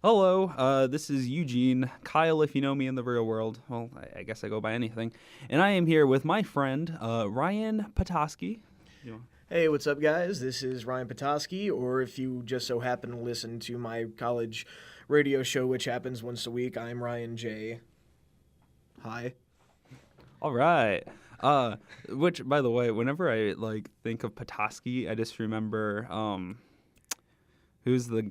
Hello, this is Eugene, Kyle if you know me in the real world. Well, I guess I go by anything. And I am here with my friend, Ryan Petoskey. Hey, what's up, guys? This is Ryan Petoskey, or if you just so happen to listen to my college radio show, which happens once a week, I'm Ryan J. Hi. All right. Which, by the way, whenever I, think of Petoskey, I just remember, who's the...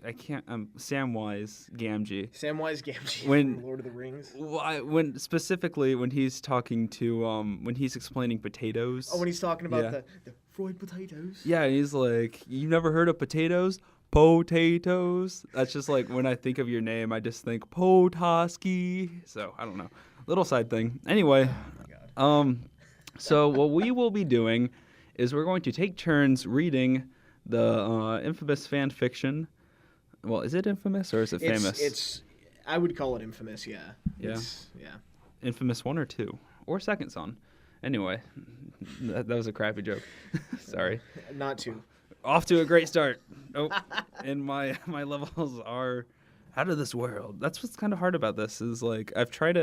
I can't. Samwise Gamgee. Samwise Gamgee When from Lord of the Rings. when specifically when he's talking to when he's explaining potatoes. Oh, when he's talking about Yeah. the fried potatoes. Yeah, he's like, "You never heard of potatoes? Potatoes." That's just like when I think of your name, I just think Petoskey. So I don't know. Little side thing. Anyway, Oh my God. so what we will be doing is we're going to take turns reading the infamous fan fiction. Well, is it infamous or is it famous? I would call it infamous. Yeah. Yeah. Yeah. Infamous 1 or 2 or Second Son. Anyway, that was a crappy joke. Sorry. Not two. Off to a great start. Oh, and my levels are out of this world. That's what's kind of hard about this is like I've tried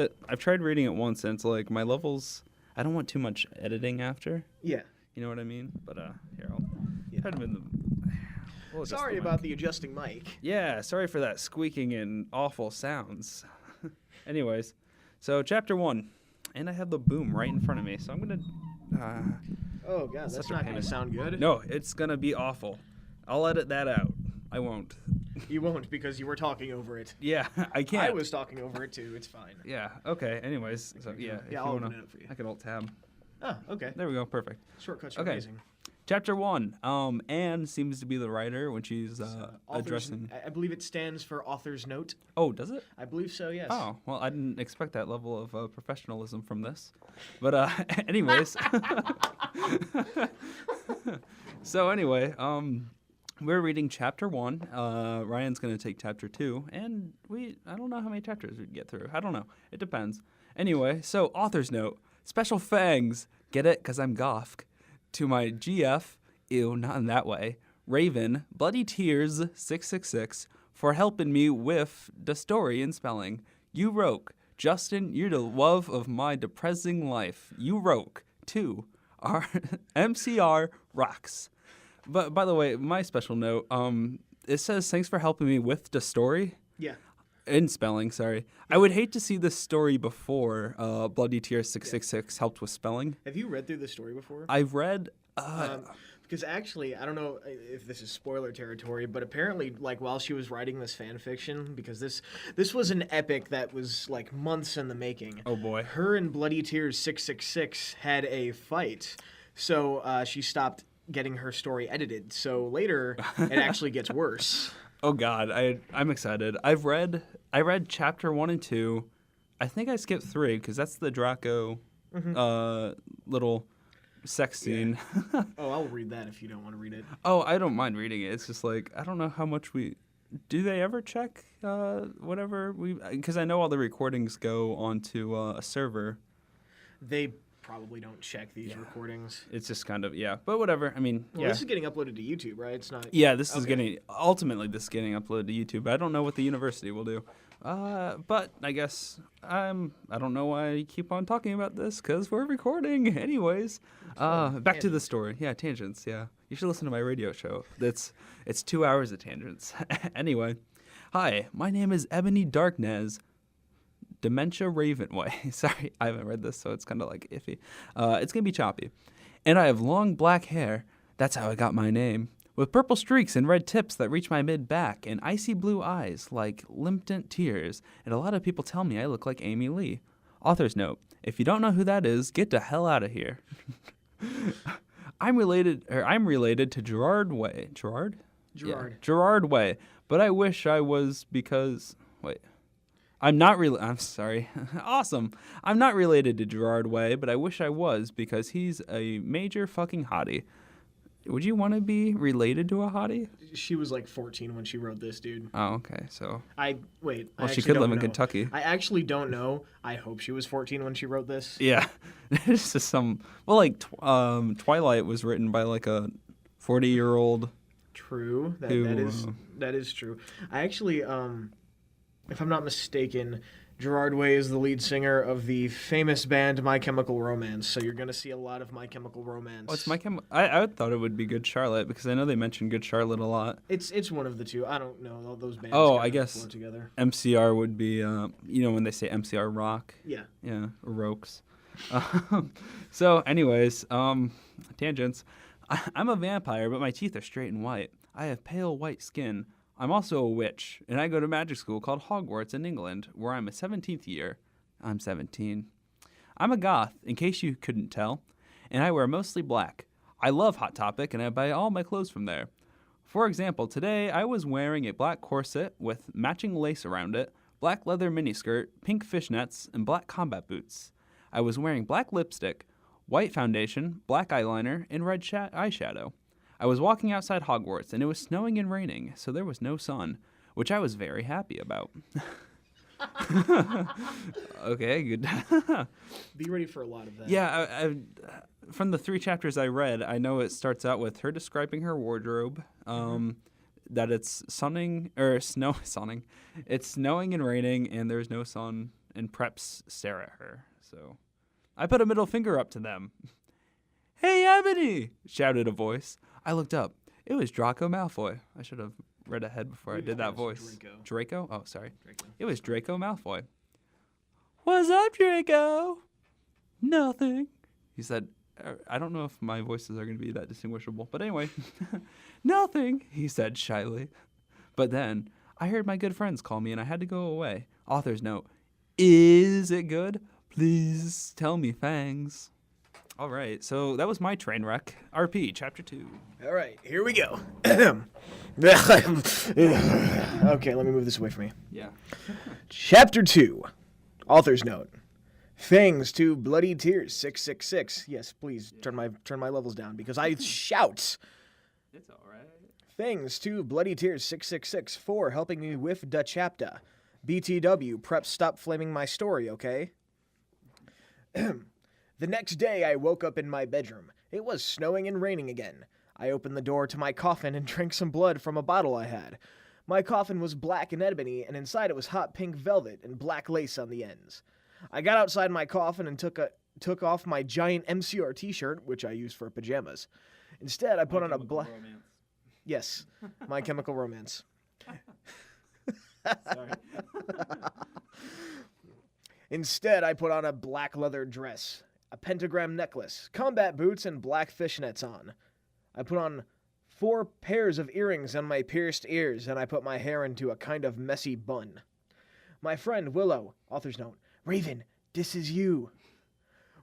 reading it once and it's like my levels. I don't want too much editing after. Yeah. You know what I mean? But here I'll Yeah. put them in the. We'll adjust Sorry the mic. about the adjusting mic. Yeah, sorry for that squeaking and awful sounds. Anyways, so chapter 1, and I have the boom right in front of me, so I'm gonna. Oh God, that's Such a not pain. going to sound good. No, it's gonna be awful. I'll edit that out. I won't. You won't because you were talking over it. Yeah, I can't. I was talking over it too. It's fine. Yeah. Okay. Anyways, so yeah. if Yeah, you I'll wanna, open it up for you. I can alt tab. Oh, okay. There we go. Perfect. Shortcuts are Okay. amazing. Chapter 1. Anne seems to be the writer when she's addressing. I believe it stands for author's note. Oh, does it? I believe so. Yes. Oh, well, I didn't expect that level of professionalism from this. But anyways. So anyway, we're reading chapter 1. Ryan's going to take chapter 2. And I don't know how many chapters we'd get through. I don't know. It depends. Anyway, so author's note. Special thanks. Get it? Because I'm Goth. To my GF, ew, not in that way, Raven, Bloody Tears 666, for helping me with the story and spelling. You roke. Justin, you're the love of my depressing life. You roke. 2. Our MCR rocks. But by the way, my special note, it says thanks for helping me with the story. Yeah. In spelling, sorry. I would hate to see this story before Bloody Tears 666 helped with spelling. Have you read through this story before? I've read... Because actually, I don't know if this is spoiler territory, but apparently, like while she was writing this fan fiction, because this was an epic that was like months in the making. Oh boy. Her and Bloody Tears 666 had a fight, so she stopped getting her story edited. So later, it actually gets worse. Oh God, I'm excited. I read chapter 1 and 2. I think I skipped 3 because that's the Draco little sex scene. Yeah. Oh, I'll read that if you don't want to read it. Oh, I don't mind reading it. It's just like I don't know how much do they ever check whatever because I know all the recordings go onto a server. They probably don't check these recordings. It's just kind of but whatever. I mean, Well, this is getting uploaded to YouTube, right? It's not. Yeah, this is Okay. getting uploaded to YouTube. I don't know what the university will do, but I guess I don't know why I keep on talking about this because we're recording, anyways. Back to the story. Yeah, tangents. Yeah, you should listen to my radio show. It's 2 hours of tangents. Anyway, hi, my name is Ebony Darkness. Dementia Ravenway. Sorry, I haven't read this, so it's kind of like iffy. It's going to be choppy. And I have long black hair. That's how I got my name. With purple streaks and red tips that reach my mid-back and icy blue eyes like limpant tears. And a lot of people tell me I look like Amy Lee. Author's note. If you don't know who that is, get the hell out of here. I'm related to Gerard Way. Gerard? Gerard. Yeah, Gerard Way. But I wish I was because... Wait. I'm sorry. Awesome. I'm not related to Gerard Way, but I wish I was because he's a major fucking hottie. Would you want to be related to a hottie? She was like 14 when she wrote this, dude. Oh, okay. So. Well, she could live in Kentucky. I actually don't know. I hope she was 14 when she wrote this. Yeah. It's just some. Well, like Twilight was written by like a 40-year-old True. That Who, that is true. I actually, if I'm not mistaken, Gerard Way is the lead singer of the famous band My Chemical Romance. So you're gonna see a lot of My Chemical Romance. What's I thought it would be Good Charlotte because I know they mentioned Good Charlotte a lot. It's one of the two. I don't know. All those bands. Oh, kinda I guess flow together. MCR would be, when they say MCR rock. Yeah. Yeah, or Rokes. So, anyways, tangents. I'm a vampire, but my teeth are straight and white. I have pale white skin. I'm also a witch, and I go to magic school called Hogwarts in England, where I'm a 17th year. I'm 17. I'm a goth, in case you couldn't tell, and I wear mostly black. I love Hot Topic, and I buy all my clothes from there. For example, today I was wearing a black corset with matching lace around it, black leather miniskirt, pink fishnets, and black combat boots. I was wearing black lipstick, white foundation, black eyeliner, and red eyeshadow. I was walking outside Hogwarts, and it was snowing and raining, so there was no sun, which I was very happy about. Okay, good. Be ready for a lot of that. Yeah, from the 3 chapters I read, I know it starts out with her describing her wardrobe, that it's sunning. It's snowing and raining, and there's no sun, and preps stare at her. So I put a middle finger up to them. "Hey, Ebony!" shouted a voice. I looked up. It was Draco Malfoy. I should have read ahead before I did that voice. Draco? Oh, sorry. Draco. It was Draco Malfoy. "What's up, Draco?" "Nothing," he said. I don't know if my voices are going to be that distinguishable, but anyway. "Nothing," he said shyly. But then I heard my good friends call me and I had to go away. Author's note. Is it good? Please tell me, Fangs. All right, so that was my train wreck. RP, Chapter 2. All right, here we go. Okay, let me move this away from me. Yeah. Chapter 2. Author's note. Fangs to Bloody Tears 666. Yes, please turn my levels down because I shout. It's all right. Fangs to Bloody Tears 666 for helping me with the chapter. BTW, prep stop flaming my story, okay? The next day, I woke up in my bedroom. It was snowing and raining again. I opened the door to my coffin and drank some blood from a bottle I had. My coffin was black and ebony, and inside it was hot pink velvet and black lace on the ends. I got outside my coffin and took off my giant MCR t-shirt, which I used for pajamas. Instead, I put on a black... Yes, My Chemical Romance. Sorry. Instead, I put on a black leather dress, a pentagram necklace, combat boots, and black fishnets on. I put on 4 pairs of earrings on my pierced ears, and I put my hair into a kind of messy bun. My friend Willow, author's note, Raven, this is you,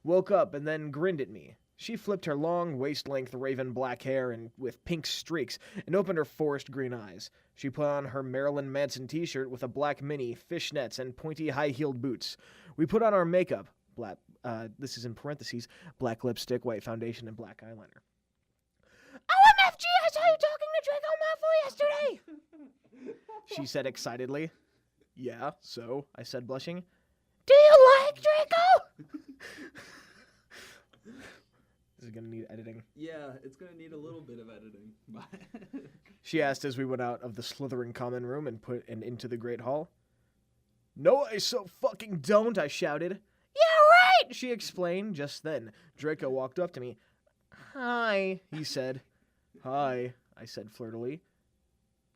woke up and then grinned at me. She flipped her long, waist-length raven black hair and with pink streaks and opened her forest green eyes. She put on her Marilyn Manson t-shirt with a black mini, fishnets, and pointy high-heeled boots. We put on our makeup, black, this is in parentheses, black lipstick, white foundation, and black eyeliner. OMFG, I saw you talking to Draco Malfoy yesterday! She said excitedly. Yeah, so, I said blushing. Do you like Draco? This is going to need editing. Yeah, it's going to need a little bit of editing. She asked as we went out of the slithering common room and into the great hall. No, I so fucking don't, I shouted. Yeah, right, she explained. Just then, Draco walked up to me. Hi, he said. Hi, I said flirtily.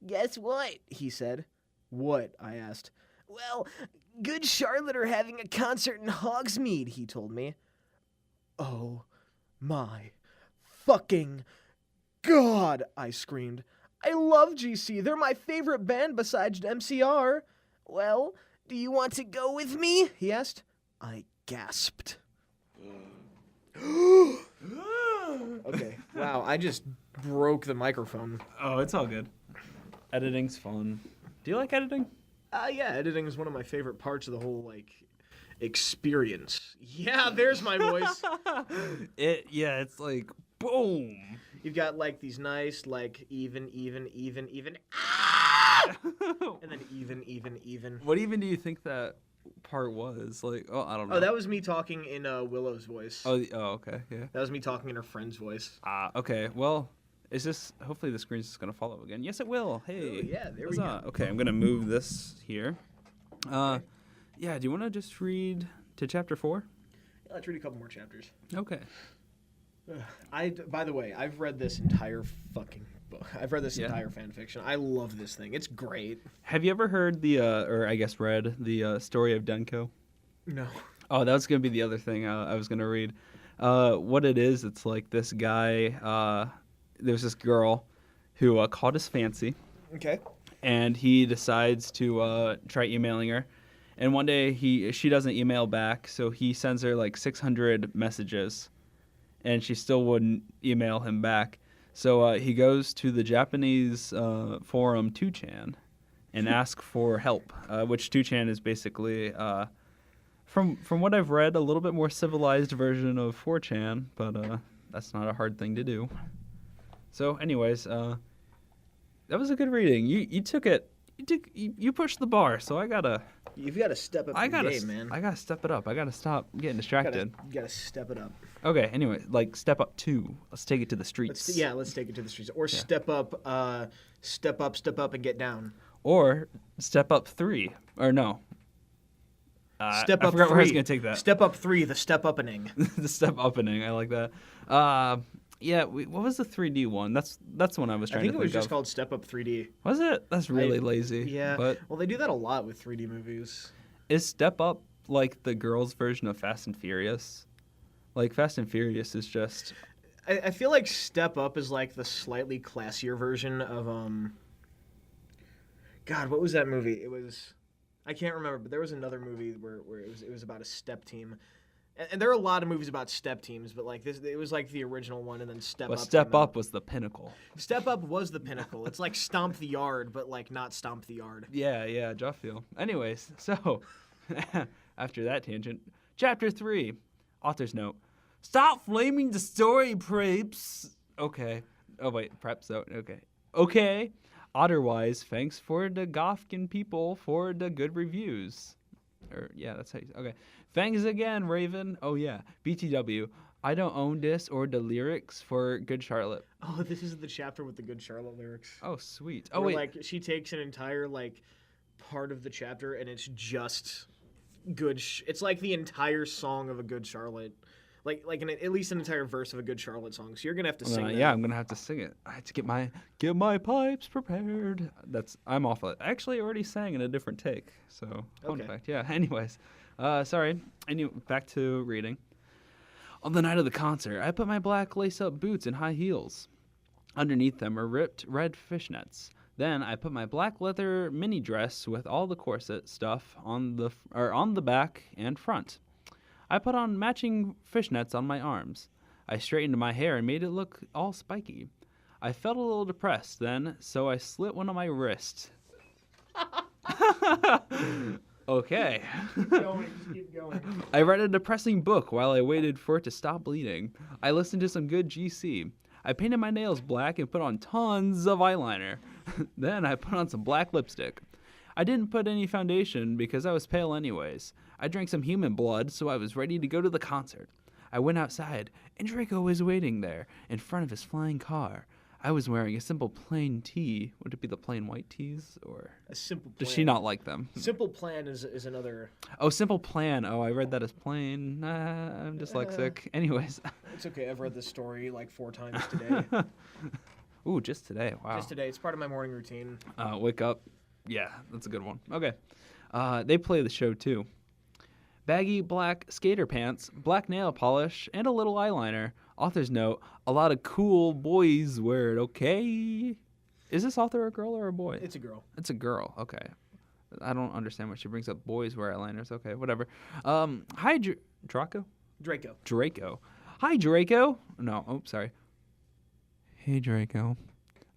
Guess what, he said. What, I asked. Well, Good Charlotte are having a concert in Hogsmeade, he told me. Oh my fucking God, I screamed. I love GC. They're my favorite band besides MCR. Well, do you want to go with me? He asked. I gasped. Okay, wow, I just broke the microphone. Oh, it's all good. Editing's fun. Do you like editing? Yeah, editing is one of my favorite parts of the whole, experience. Yeah, there's my voice. It's like, boom. You've got, these nice, even, ah! And then even. What even do you think that part was? I don't know. Oh, that was me talking in Willow's voice. Oh, okay, yeah. That was me talking in her friend's voice. Okay, well, Is this? Hopefully the screen's just gonna follow again. Yes, it will. Hey. Oh, yeah, there we Huzzah. go. Okay, I'm gonna move this here. Yeah. Do you want to just read to chapter 4? Yeah, let's read a couple more chapters. Okay. By the way, I've read this entire fucking book. I've read this entire fan fiction. I love this thing. It's great. Have you ever heard or I guess read the story of Denko? No. Oh, that was gonna be the other thing I was gonna read. What it is, it's like this guy. There's this girl who caught his fancy. Okay. And he decides to try emailing her. And one day she doesn't email back, so he sends her like 600 messages, and she still wouldn't email him back. So he goes to the Japanese forum 2chan and asks for help, which 2chan is basically, from what I've read, a little bit more civilized version of 4chan, but that's not a hard thing to do. So anyways, that was a good reading. You took it. You pushed the bar, so You've got to step up your game, man. I gotta step it up. I gotta stop getting distracted. You gotta step it up. Okay. Anyway, like step up 2. Let's take it to the streets. Let's take it to the streets. Or step up, and get down. Or step up 3. Or no. Step I up forgot 3. where I was gonna take that. Step up 3. The step upping. The step upping. I like that. Yeah. What was the 3D one? That's the one I was trying to think of. I think it was just called Step Up 3D. Was it? That's really lazy. Yeah. But well, they do that a lot with 3D movies. is Step Up like the girls' version of Fast and Furious? Like Fast and Furious is just. I feel like Step Up is like the slightly classier version of God, what was that movie? It was, I can't remember, but there was another movie where it was about a step team. And there are a lot of movies about step teams, but like this, it was like the original one, and then Step Up. Step Up was the pinnacle. Step Up was the pinnacle. It's like Stomp the Yard, but like not Stomp the Yard. Yeah, Juffield. Anyways, so after that tangent, chapter 3, author's note: stop flaming the story, preps. Okay. Oh wait, preps out. Okay. Otherwise, thanks for the Gothkin people for the good reviews. That's how you say. Okay. Thanks again, Raven. Oh, yeah. BTW. I don't own this or the lyrics for Good Charlotte. Oh, this is the chapter with the Good Charlotte lyrics. Oh, sweet. Oh, wait. Like, she takes an entire, like, part of the chapter, and it's just good. It's like the entire song of a Good Charlotte. Like at least an entire verse of a Good Charlotte song. So you're gonna have to sing that. Yeah, I'm gonna have to sing it. I have to get my pipes prepared. I'm off it. I actually already sang in a different take. So fun fact. Yeah. Anyways, sorry. Back to reading. On the night of the concert, I put my black lace-up boots and high heels. Underneath them are ripped red fishnets. Then I put my black leather mini dress with all the corset stuff on the back and front. I put on matching fishnets on my arms. I straightened my hair and made it look all spiky. I felt a little depressed then, so I slit one of my wrists. Okay. Keep going, just keep going. I read a depressing book while I waited for it to stop bleeding. I listened to some good GC. I painted my nails black and put on tons of eyeliner. Then I put on some black lipstick. I didn't put any foundation because I was pale anyways. I drank some human blood, so I was ready to go to the concert. I went outside, and Draco was waiting there, in front of his flying car. I was wearing a simple plain tee. Would it be the plain white tees, or a simple plan? Does she not like them? Simple plan is another. Oh, simple plan. Oh, I read that as plain. I'm dyslexic. Anyways. It's okay. I've read this story like 4 times today. Ooh, just today. Wow. Just today. It's part of my morning routine. Wake up. Yeah, that's a good one. Okay. They play the show, too. Baggy black skater pants, black nail polish, and a little eyeliner. Author's note: a lot of cool boys wear it, okay? Is this author a girl or a boy? It's a girl. It's a girl, okay. I don't understand why she brings up boys wear eyeliners. Okay, whatever. Hi, Draco? Draco. Hi, Draco. No, oh, sorry. Hey, Draco.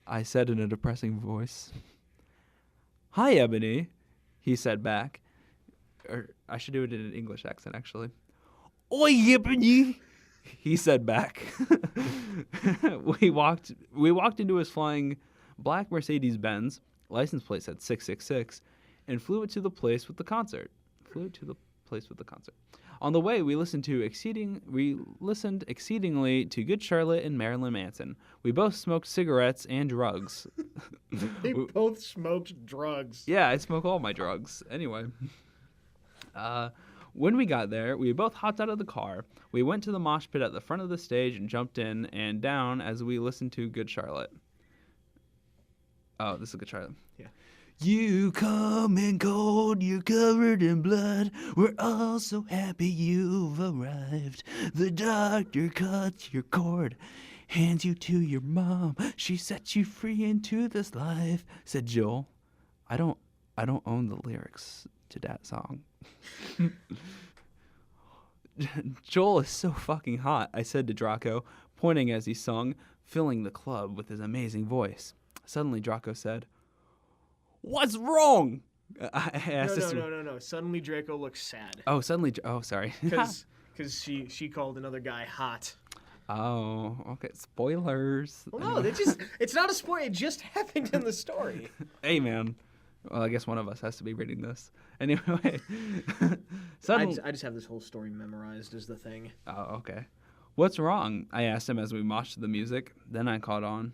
I said in a depressing voice. Hi, Ebony, he said back. Or I should do it in an English accent, actually. Oi, Ebony, he said back. We walked into his flying black Mercedes-Benz, license plate said 666, and flew it to the place with the concert. place with the concert. On the way, we listened exceedingly to Good Charlotte and Marilyn Manson. We both smoked cigarettes and drugs. They both smoked drugs. Yeah, I smoke all my drugs. Anyway. When we got there, we both hopped out of the car. We went to the mosh pit at the front of the stage and jumped in and down as we listened to Good Charlotte. Oh, this is Good Charlotte. Yeah. You come in cold, you're covered in blood. We're all so happy you've arrived. The doctor cuts your cord, hands you to your mom. She sets you free into this life, said Joel. I don't own the lyrics to that song. Joel is so fucking hot, I said to Draco, pointing as he sung, filling the club with his amazing voice. Suddenly, Draco said, "What's wrong?" I asked No. Suddenly, Draco looks sad. Oh, suddenly. Oh, sorry. Because she called another guy hot. Oh, okay. Spoilers. Well, no, it's not a spoiler. It just happened in the story. Hey, man. Well, I guess one of us has to be reading this. Anyway. I just have this whole story memorized as the thing. Oh, okay. What's wrong? I asked him as we moshed to the music. Then I caught on.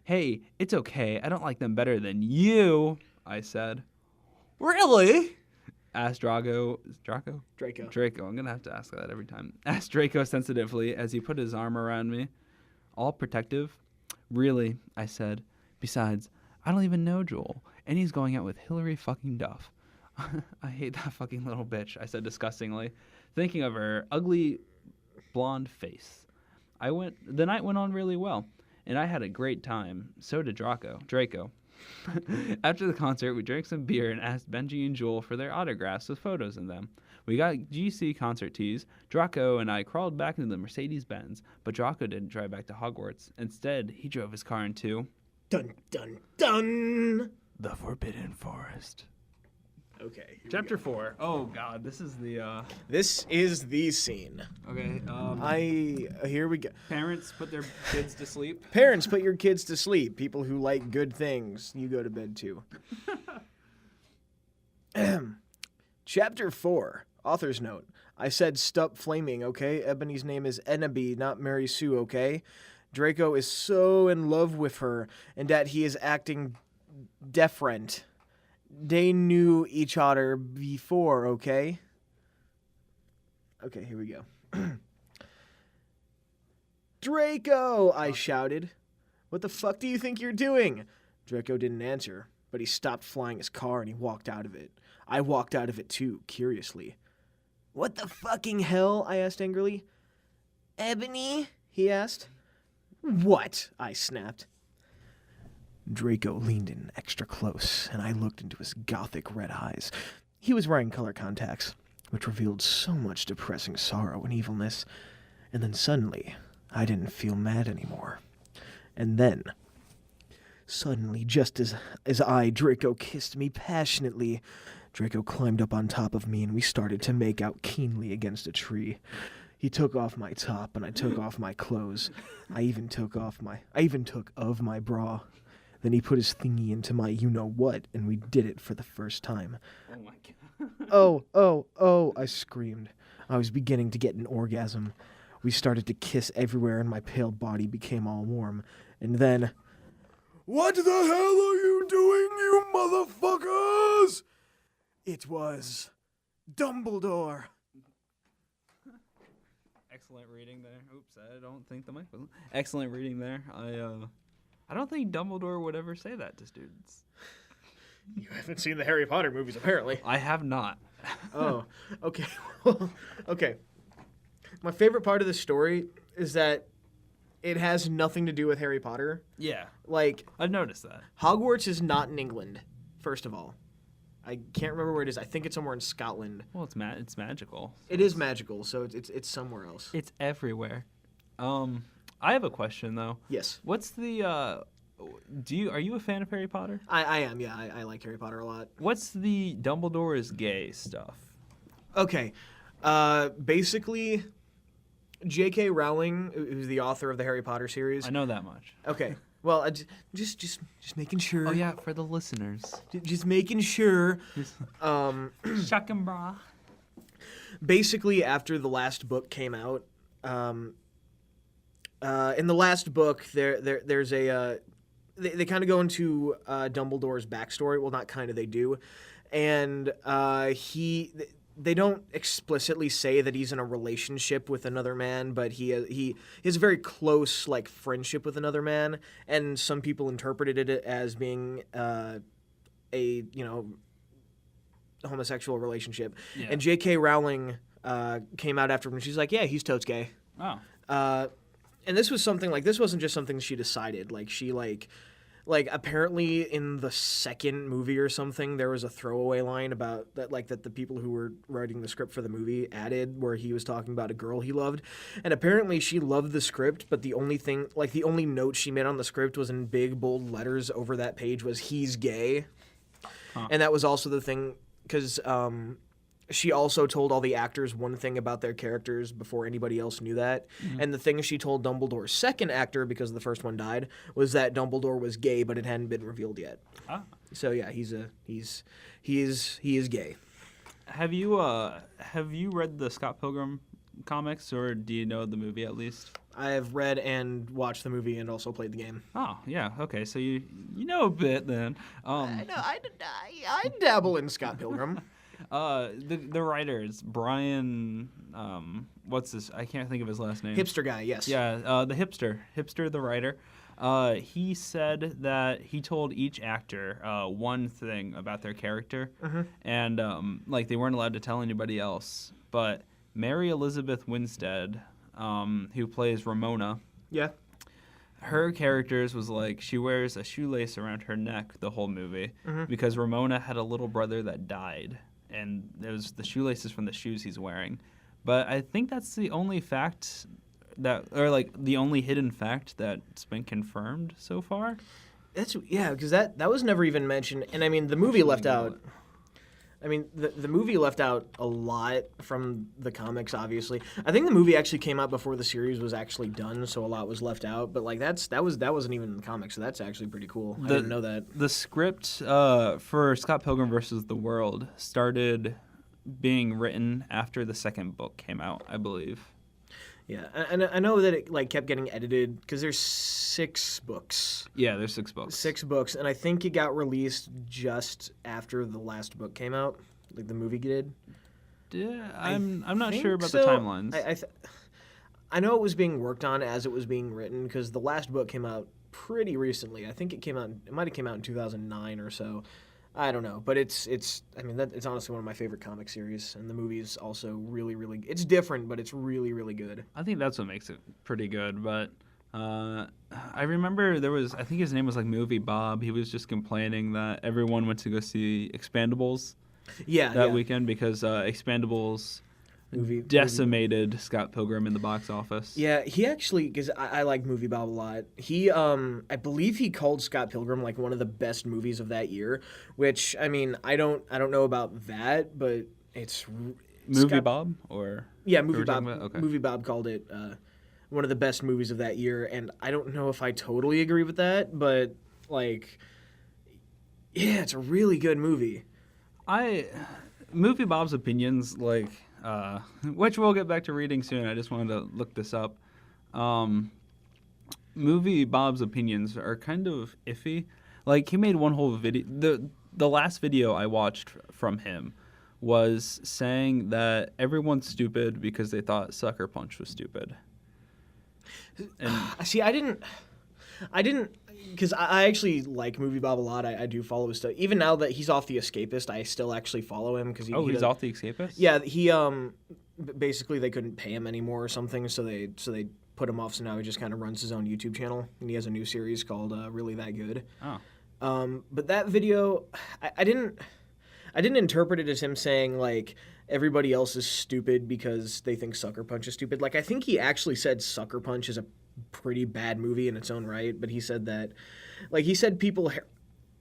Hey, it's okay. I don't like them better than you, I said. Really? Asked Draco. Draco. I'm going to have to ask that every time. Asked Draco sensitively as he put his arm around me. All protective? Really, I said. Besides, I don't even know Joel, and he's going out with Hillary fucking Duff. I hate that fucking little bitch, I said disgustingly, thinking of her ugly blonde face. The night went on really well, and I had a great time. So did Draco. After the concert, we drank some beer and asked Benji and Joel for their autographs with photos in them. We got GC concert tees. Draco and I crawled back into the Mercedes-Benz, but Draco didn't drive back to Hogwarts. Instead, he drove his car into... Dun, dun, dun! The Forbidden Forest. Okay. Chapter 4. Oh, God. This is the... This is the scene. Okay. Here we go. Parents put their kids to sleep. Parents, put your kids to sleep. People who like good things, you go to bed too. Chapter 4. Author's note. I said stop flaming, okay? Ebony's name is Ennaby, not Mary Sue, okay? Draco is so in love with her, and that he is acting different. They knew each other before, okay? Okay, here we go. Draco, I shouted. What the fuck do you think you're doing? Draco didn't answer, but he stopped flying his car and he walked out of it. I walked out of it too, curiously. What the fucking hell? I asked angrily. Ebony? He asked. What? I snapped. Draco leaned in extra close, and I looked into his gothic red eyes. He was wearing color contacts, which revealed so much depressing sorrow and evilness. And then suddenly, I didn't feel mad anymore. And then, suddenly, just as Draco kissed me passionately, Draco climbed up on top of me, and we started to make out keenly against a tree. He took off my top, and I took off my clothes. I even took of my bra. Then he put his thingy into my you-know-what, and we did it for the first time. Oh, my God. Oh, I screamed. I was beginning to get an orgasm. We started to kiss everywhere, and my pale body became all warm. And then... What the hell are you doing, you motherfuckers? It was Dumbledore. Excellent reading there. Oops, I don't think the mic was... Excellent reading there. I don't think Dumbledore would ever say that to students. You haven't seen the Harry Potter movies, apparently. I have not. Oh, okay. Okay. My favorite part of the story is that it has nothing to do with Harry Potter. Yeah. Like, I've noticed that. Hogwarts is not in England, first of all. I can't remember where it is. I think it's somewhere in Scotland. Well, it's magical. It is magical, so it's somewhere else. It's everywhere. I have a question though. Yes. What's the are you a fan of Harry Potter? I am, yeah. I like Harry Potter a lot. What's the Dumbledore is gay stuff? Okay. Basically, J.K. Rowling, who's the author of the Harry Potter series. I know that much. Okay. Well, just making sure. Oh yeah, for the listeners. Just making sure. Shuck and bra. basically after the last book came out, in the last book, there's a they kind of go into Dumbledore's backstory. Well, not kind of, they do, and they don't explicitly say that he's in a relationship with another man, but he has a very close like friendship with another man, and some people interpreted it as being a homosexual relationship. Yeah. And J.K. Rowling came out after him, and she's like, yeah, he's totes gay. Oh. And this was something like, this wasn't just something she decided. Like she like apparently in the second movie or something, there was a throwaway line about that, like that the people who were writing the script for the movie added, where he was talking about a girl he loved, and apparently she loved the script, but the only thing, like the only note she made on the script was in big bold letters over that page was he's gay. Huh. And that was also the thing, because she also told all the actors one thing about their characters before anybody else knew that. Mm-hmm. And the thing she told Dumbledore's second actor, because the first one died, was that Dumbledore was gay, but it hadn't been revealed yet. Ah. So yeah, he is gay. Have you read the Scott Pilgrim comics, or do you know the movie at least? I have read and watched the movie and also played the game. Oh yeah, okay, so you know a bit then. I know I dabble in Scott Pilgrim. The writers, Brian, what's this? I can't think of his last name. Hipster guy, yes. Yeah, the hipster, the writer. He said that he told each actor one thing about their character, mm-hmm. and like they weren't allowed to tell anybody else. But Mary Elizabeth Winstead, who plays Ramona, yeah, her characters was like she wears a shoelace around her neck the whole movie, mm-hmm. because Ramona had a little brother that died. And there's the shoelaces from the shoes he's wearing. But I think that's the only fact the only hidden fact that's been confirmed so far. Because that was never even mentioned. And I mean, the movie left out. I mean, the movie left out a lot from the comics, obviously. I think the movie actually came out before the series was actually done, so a lot was left out. But like that wasn't even in the comics, so that's actually pretty cool. I didn't know that. The script for Scott Pilgrim vs. the World started being written after the second book came out, I believe. Yeah, and I know that it like kept getting edited because there's 6 books. Yeah, there's 6 books. 6 books, and I think it got released just after the last book came out, like the movie did. Yeah, I'm not sure about the timelines. I know it was being worked on as it was being written because the last book came out pretty recently. I think it might have came out in 2009 or so. I don't know, but it's honestly one of my favorite comic series, and the movie is also really, really. It's different, but it's really, really good. I think that's what makes it pretty good. But I remember I think his name was like Movie Bob. He was just complaining that everyone went to go see Expendables. That weekend because Expendables decimated Scott Pilgrim in the box office. Yeah, he actually, because I like Movie Bob a lot. He, I believe he called Scott Pilgrim like one of the best movies of that year. Which I mean, I don't know about that, but it's Movie Bob or Movie Bob. Okay. Movie Bob called it one of the best movies of that year, and I don't know if I totally agree with that, but like, yeah, it's a really good movie. Movie Bob's opinions like. Which we'll get back to reading soon. I just wanted to look this up. Movie Bob's opinions are kind of iffy. Like, he made one whole video. The last video I watched from him was saying that everyone's stupid because they thought Sucker Punch was stupid. And see, I didn't, because I actually like Movie Bob a lot. I do follow his stuff. Even now that he's off The Escapist, I still actually follow him. He's off The Escapist? Yeah, he basically they couldn't pay him anymore or something, so they put him off. So now he just kind of runs his own YouTube channel, and he has a new series called Really That Good. Oh. But that video, I didn't interpret it as him saying like everybody else is stupid because they think Sucker Punch is stupid. Like I think he actually said Sucker Punch is a pretty bad movie in its own right, but he said that, like he said people,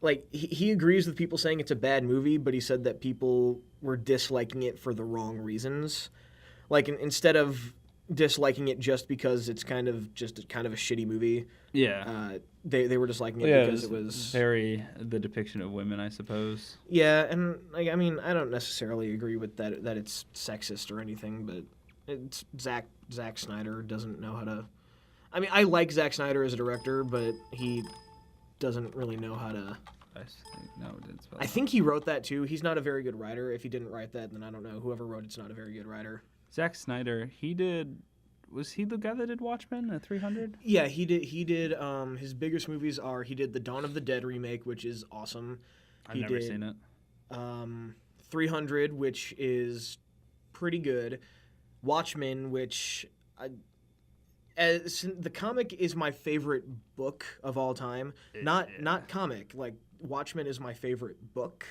like he agrees with people saying it's a bad movie, but he said that people were disliking it for the wrong reasons. Like instead of disliking it just because it's kind of a shitty movie. Yeah. They were just liking it Yeah, because it was very the depiction of women, I suppose. Yeah, and like I mean, I don't necessarily agree with that it's sexist or anything, but it's Zack Snyder doesn't know how to. I mean, I like Zack Snyder as a director, but he doesn't really know how to. No, it didn't spell. I think he wrote that too. He's not a very good writer. If he didn't write that, then I don't know. Whoever wrote it's not a very good writer. Zack Snyder, was he the guy that did Watchmen at 300? Yeah, he did. His biggest movies are he did the Dawn of the Dead remake, which is awesome. I've never seen it. 300, which is pretty good. Watchmen, which as the comic is my favorite book of all time. Not comic. Like Watchmen is my favorite book.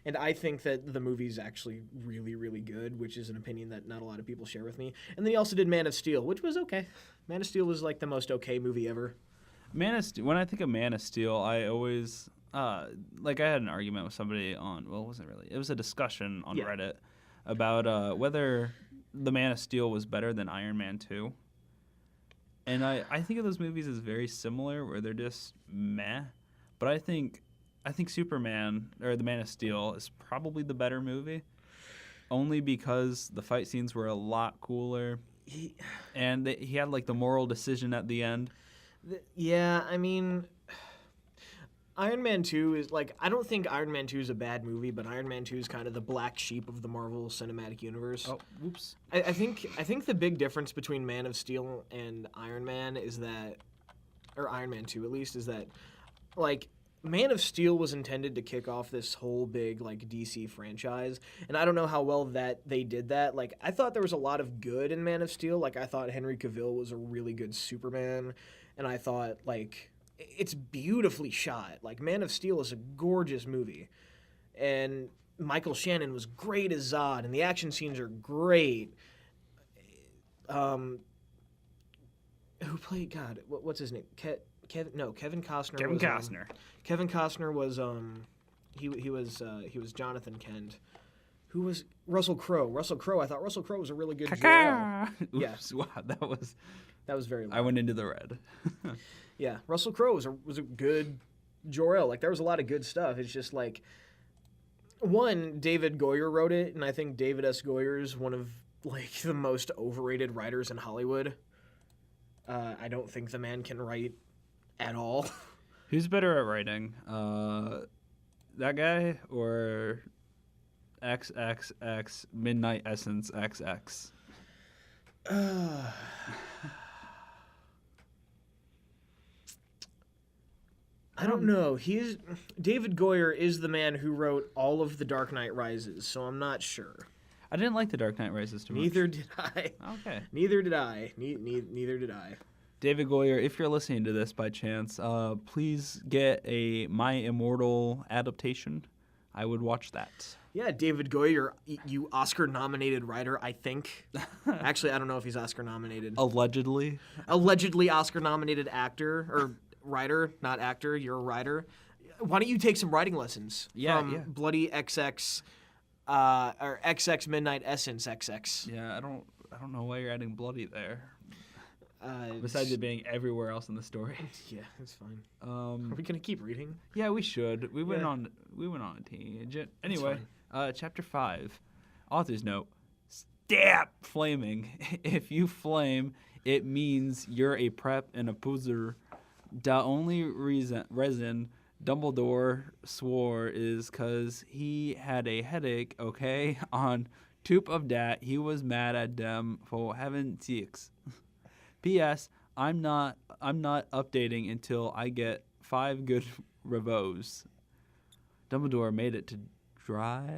And I think that the movie's actually really, really good, which is an opinion that not a lot of people share with me. And then he also did Man of Steel, which was okay. Man of Steel was like the most okay movie ever. When I think of Man of Steel, I always like I had an argument with somebody on. Well, it wasn't really. It was a discussion on Reddit about whether the Man of Steel was better than Iron Man 2. And I think of those movies as very similar, where they're just meh. But I think Superman, or the Man of Steel, is probably the better movie, only because the fight scenes were a lot cooler, and he had like the moral decision at the end. Yeah, I mean, Iron Man 2 is like, I don't think Iron Man 2 is a bad movie, but Iron Man 2 is kind of the black sheep of the Marvel Cinematic Universe. Oh, whoops. I think the big difference between Man of Steel and Iron Man is that, or Iron Man 2 at least, is that like Man of Steel was intended to kick off this whole big like DC franchise, and I don't know how well that they did that. Like I thought there was a lot of good in Man of Steel. Like I thought Henry Cavill was a really good Superman, and I thought like it's beautifully shot. Like Man of Steel is a gorgeous movie, and Michael Shannon was great as Zod, and the action scenes are great. Who played God? What's his name? Kevin Costner. Kevin Costner was he was Jonathan Kent. Who was Russell Crowe? I thought Russell Crowe was a really good Jor-El. Yeah. Wow, that was very loud. I went into the red. Yeah, Russell Crowe was a good Jor-El. Like there was a lot of good stuff. It's just like David Goyer wrote it, and I think David S. Goyer is one of like the most overrated writers in Hollywood. I don't think the man can write at all. Who's better at writing? That guy or XXX Midnight Essence XX? I don't know. David Goyer is the man who wrote all of The Dark Knight Rises, so I'm not sure. I didn't like The Dark Knight Rises too much. Neither did I. Okay. Neither did I. Neither did I. David Goyer, if you're listening to this by chance, please get a My Immortal adaptation. I would watch that. Yeah, David Goyer, you Oscar-nominated writer, I think. Actually, I don't know if he's Oscar-nominated. Allegedly. Allegedly Oscar-nominated actor, or writer, not actor, you're a writer. Why don't you take some writing lessons from Bloody XX, or XX Midnight Essence XX? Yeah, I don't know why you're adding bloody there. Besides it being everywhere else in the story. Yeah, it's fine. Are we gonna keep reading? Yeah, we should. We went on a tangent. Anyway, chapter 5. Author's note: Stop flaming. If you flame, it means you're a prep and a poozer. The only reason Dumbledore swore is 'cause he had a headache. Okay, on top of that, he was mad at them for having sex. P.S. I'm not updating until I get 5 good revos. Dumbledore made it to Draco.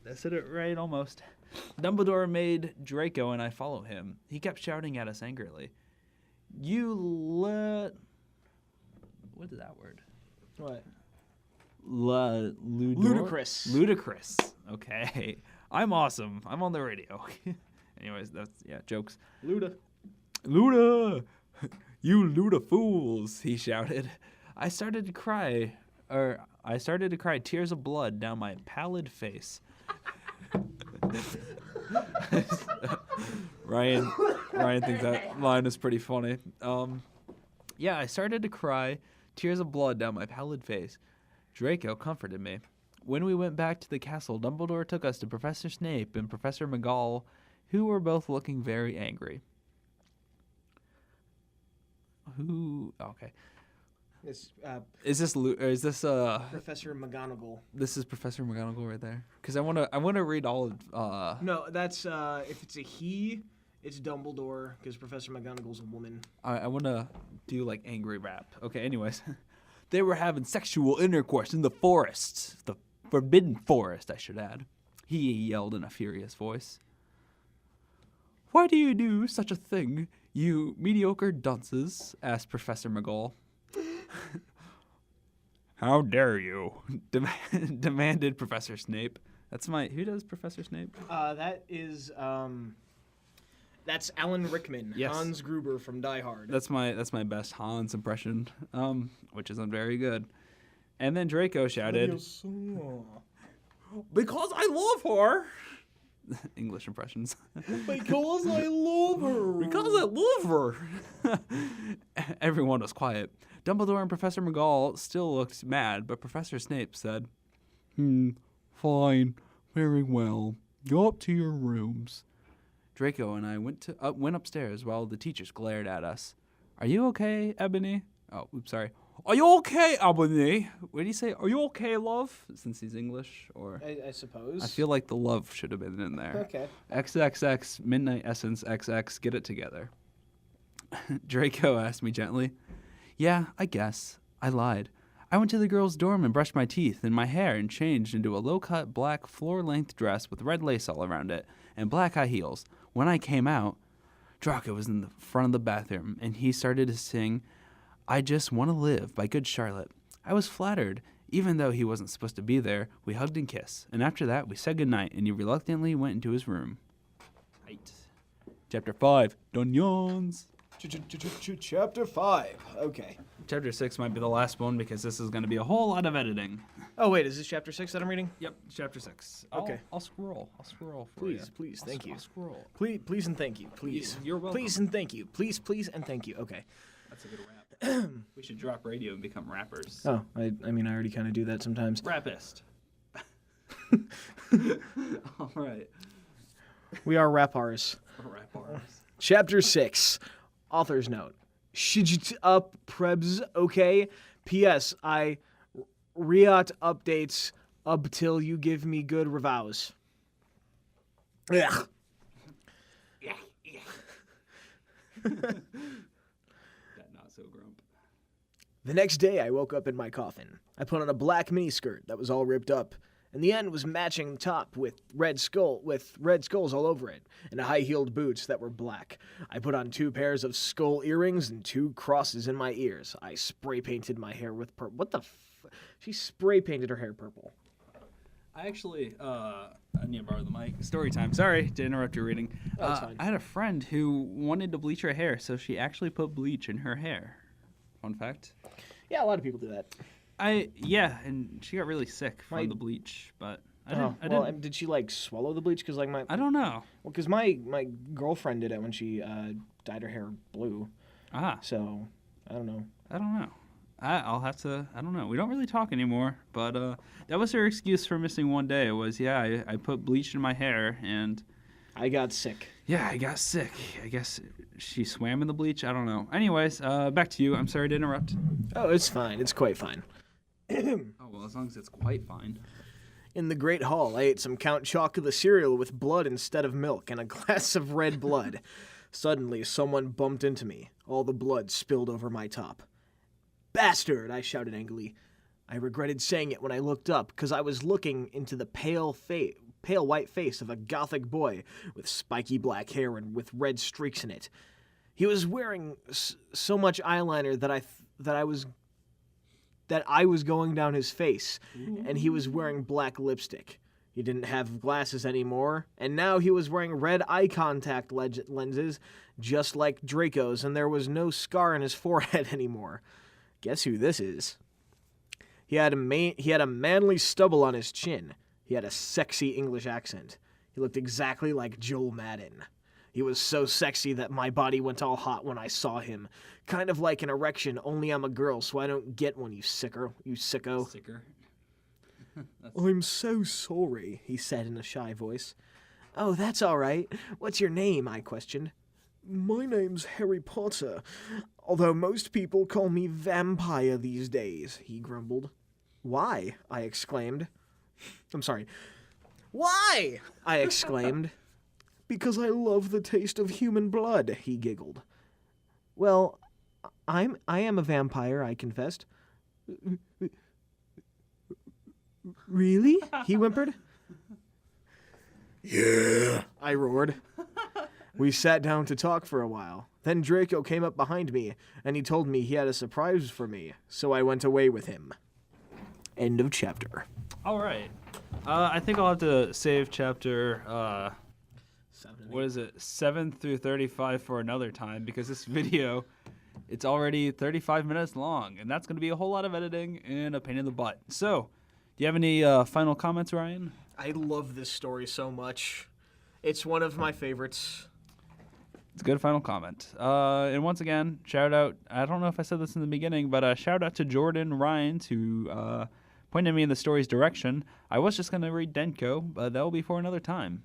I said it right almost. Dumbledore made Draco, and I follow him. He kept shouting at us angrily. What is that word? What? Ludicrous. Ludicrous. Okay. I'm awesome. I'm on the radio. Anyways, jokes. Luda! You Luda fools, he shouted. I started to cry tears of blood down my pallid face. Ryan thinks that line is pretty funny. Yeah, I started to cry, tears of blood down my pallid face. Draco comforted me. When we went back to the castle, Dumbledore took us to Professor Snape and Professor McGonagall, who were both looking very angry. Okay. It's Is this Professor McGonagall. This is Professor McGonagall right there? Because I wanna read all of No, that's if it's a he, it's Dumbledore because Professor McGonagall's a woman. I wanna do like angry rap. Okay, anyways. They were having sexual intercourse in the forest. The forbidden forest, I should add. He yelled in a furious voice. Why do you do such a thing, you mediocre dunces? Asked Professor McGonagall. How dare you? Demanded Professor Snape. Who does Professor Snape? That's Alan Rickman, Yes. Hans Gruber from Die Hard. That's my best Hans impression, which isn't very good. And then Draco shouted, "Because I love her." English impressions. Because I love her. Because I love her. Everyone was quiet. Dumbledore and Professor McGonagall still looked mad, but Professor Snape said, fine, very well. Go up to your rooms. Draco and I went upstairs while the teachers glared at us. Are you okay, Ebony? Oh, oops, sorry. Are you okay, Ebony? What did he say? Are you okay, love? Since he's English, or I suppose. I feel like the love should have been in there. Okay. XXX Midnight Essence XX. Get it together. Draco asked me gently. Yeah, I guess. I lied. I went to the girls' dorm and brushed my teeth and my hair and changed into a low-cut black floor-length dress with red lace all around it and black high heels. When I came out, Draco was in the front of the bathroom and he started to sing I Just Want to Live by Good Charlotte. I was flattered. Even though he wasn't supposed to be there, we hugged and kissed. And after that, we said goodnight and he reluctantly went into his room. Right. Chapter 5. Dungeons. Chapter 5. Okay. Chapter 6 might be the last one because this is going to be a whole lot of editing. Oh, wait, is this chapter 6 that I'm reading? Yep, chapter 6. Okay. I'll scroll. I'll scroll for you. Please, thank you. I'll scroll. Please and thank you. Please. You're welcome. Please and thank you. Please and thank you. Okay. That's a good rap. We should drop radio and become rappers. Oh, I mean, I already kind of do that sometimes. Rappist. All right. We are rappers. Rappers. Chapter 6. Author's note. Shijit up prebs, okay? P.S. I Riot updates up till you give me good revows. Ugh. That not so grump. The next day, I woke up in my coffin. I put on a black miniskirt that was all ripped up, and the end was matching top with red skulls all over it, and high-heeled boots that were black. I put on 2 pairs of skull earrings and 2 crosses in my ears. I spray-painted my hair with purple. What the She spray-painted her hair purple. I actually, I need to borrow the mic. Story time. Sorry to interrupt your reading. That's fine. I had a friend who wanted to bleach her hair, so she actually put bleach in her hair. Fun fact. Yeah, a lot of people do that. Yeah, and she got really sick from the bleach, but I didn't. Did she like swallow the bleach? Because I don't know. Well, because my girlfriend did it when she dyed her hair blue. Ah. So I don't know. I'll have to. I don't know. We don't really talk anymore, but that was her excuse for missing one day. It was I put bleach in my hair and I got sick. Yeah, I got sick. I guess she swam in the bleach. I don't know. Anyways, back to you. I'm sorry to interrupt. Oh, it's fine. It's quite fine. Oh, well, as long as it's quite fine. In the Great Hall, I ate some Count Chocula cereal with blood instead of milk and a glass of red blood. Suddenly, someone bumped into me. All the blood spilled over my top. Bastard! I shouted angrily. I regretted saying it when I looked up, because I was looking into the pale white face of a gothic boy with spiky black hair and with red streaks in it. He was wearing so much eyeliner that I was going down his face, and he was wearing black lipstick. He didn't have glasses anymore, and now he was wearing red eye contact lenses, just like Draco's, and there was no scar on his forehead anymore. Guess who this is? He had a manly stubble on his chin. He had a sexy English accent. He looked exactly like Joel Madden. He was so sexy that my body went all hot when I saw him. Kind of like an erection, only I'm a girl, so I don't get one, you sicko. Sicker. I'm so sorry, he said in a shy voice. Oh, that's all right. What's your name? I questioned. My name's Harry Potter, although most people call me Vampire these days, he grumbled. Why? I exclaimed. I'm sorry. Why? I exclaimed. Because I love the taste of human blood, he giggled. Well, I am a vampire, I confessed. Really? He whimpered. Yeah, I roared. We sat down to talk for a while. Then Draco came up behind me, and he told me he had a surprise for me, so I went away with him. End of chapter. All right. I think I'll have to save chapter, 7 through 35 for another time, because this video, it's already 35 minutes long, and that's going to be a whole lot of editing and a pain in the butt. So, do you have any final comments, Ryan? I love this story so much. It's one of my favorites. It's a good final comment. And once again, shout out, I don't know if I said this in the beginning, but shout out to Jordan Rhynes, who pointed me in the story's direction. I was just going to read Denko, but that will be for another time.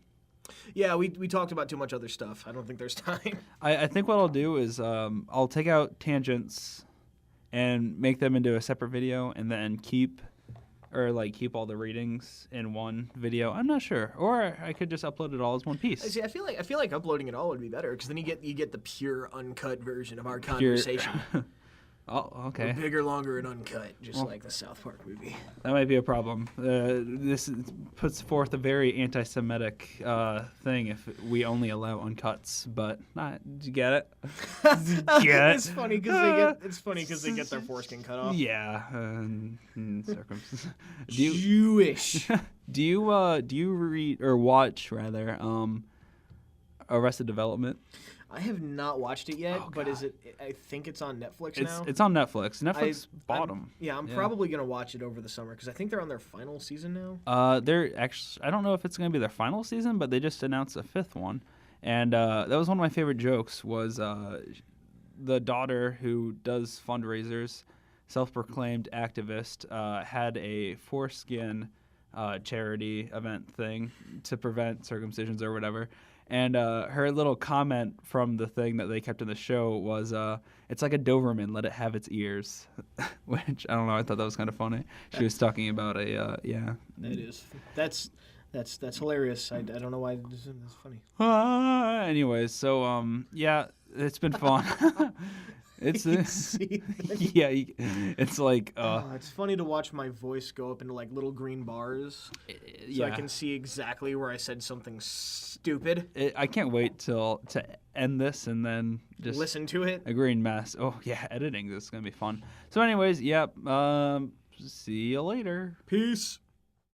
Yeah, we talked about too much other stuff. I don't think there's time. I think what I'll do is I'll take out tangents and make them into a separate video, and then keep all the readings in one video. I'm not sure, or I could just upload it all as one piece. See, I feel like uploading it all would be better, because then you get the pure uncut version of our conversation. Oh, okay. Bigger, longer, and uncut, just like the South Park movie. That might be a problem. Puts forth a very anti-Semitic thing if we only allow uncuts. But did you get it? It's funny because they get their foreskin cut off. Yeah. Jewish. Do you read or watch rather Arrested Development? I have not watched it yet, but is it? I think it's on Netflix now. It's on Netflix. Netflix bought them. I'm probably gonna watch it over the summer because I think they're on their final season now. They're actually. I don't know if it's gonna be their final season, but they just announced a 5th one, and that was one of my favorite jokes. Was the daughter who does fundraisers, self-proclaimed activist, had a foreskin charity event thing to prevent circumcisions or whatever. And her little comment from the thing that they kept in the show was, it's like a Doberman, let it have its ears. Which, I don't know, I thought that was kind of funny. She was talking about yeah. It is. That's hilarious. I don't know why it's funny. Anyways, so, yeah, it's been fun. It's yeah, it's like it's funny to watch my voice go up into like little green bars, so I can see exactly where I said something stupid. I can't wait to end this and then just listen to it. A green mess. Oh yeah, editing this is gonna be fun. So anyways, yep. See you later. Peace.